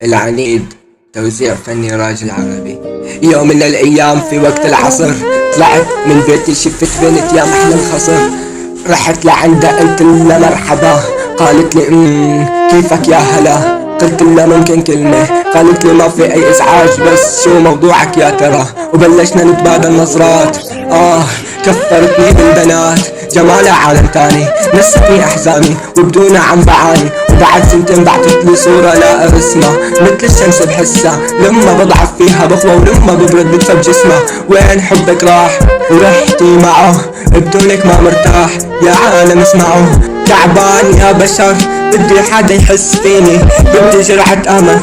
العنيد، توزيع فني راجل عربي. يوم من الأيام في وقت العصر طلعت من بيتي، شفت بنت يا محلى الخصر. رحت لعندها قلت لها مرحبا، قالت لي كيفك يا هلا. قلت لها ممكن كلمة، قالت لي ما في أي إزعاج بس شو موضوعك يا ترى. وبلشنا نتبادل نظرات، كفرتني بالبنات، جمالها عالم تاني، نستني أحزاني وبدونها عم بعاني. وبعد سنتين بعتت لي صورة لا اسمها، مثل الشمس بحسها، لما بضعف فيها بقوى ولما ببرد بتفج جسمها. وين حبك راح ورحتي معه، بدونك ما مرتاح يا عالم اسمعوا. تعبان يا بشر، بدي حدا يحس فيني، بدي جرعة أمل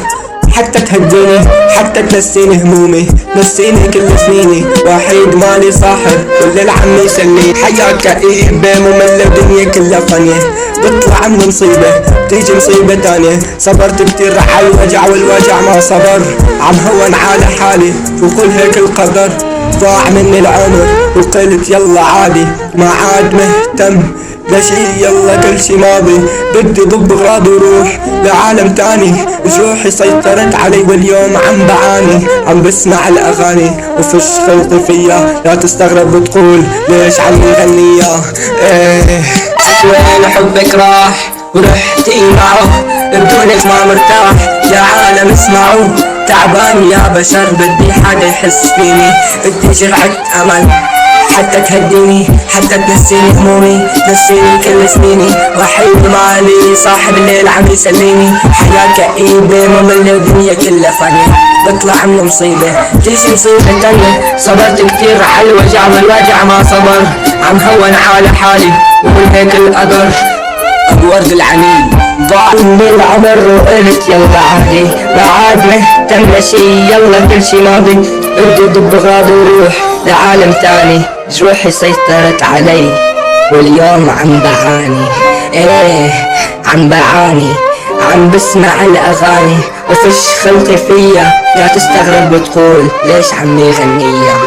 حتى تهديني، حتى تنسيني همومي، نسيني كل سنيني. وحيد مالي صاحب كل العم يسلي، حياة كئيبة مملة ودنيا كلها فانية. بطلع من مصيبة بتيجي مصيبة تانية، صبرت كتير على الوجع والوجع ما صبر، عم هون على حالي وكل هيك القدر. ضاع مني العمر وقلت يلا عادي، ما عاد مهتم لشي، يلا كل شي ماضي. بدي ضب غراضي وروح لعالم تاني، جروحي سيطرت علي واليوم عم بعاني. عم بسمع الاغاني وفش خلقي فيا، لا تستغرب وتقول ليش عم يغنيها. وين حبك راح ورحتي معه، بدونك ما مرتاح يا عالم اسمعوا. تعبان يا بشر، بدي حدا يحس فيني، بدي جرعة امل حتى تهديني، حتى تنسيني همومي، تنسيني كل سنيني. وحيد مالي صاحب الليل عم يسليني، حياة كئيبة مملة ودنيا كلها فانية. بطلع من مصيبة تيجي مصيبة تانية، صبرت كتير على الوجع والوجع ما صبر، عم هون على حالي وكل هيك القدر. أبو ورد العنيد، ضاع مني العمر وقلت يلا عادي، ما عاد مهتم لشي، يلا كل شي ماضي. بدي ضب غراضي وروح لعالم تاني، جروحي سيطرت علي واليوم عم بعاني. عم بعاني، عم بسمع الاغاني وفش خلقي فيا، لا تستغرب وتقول ليش عم يغنيها.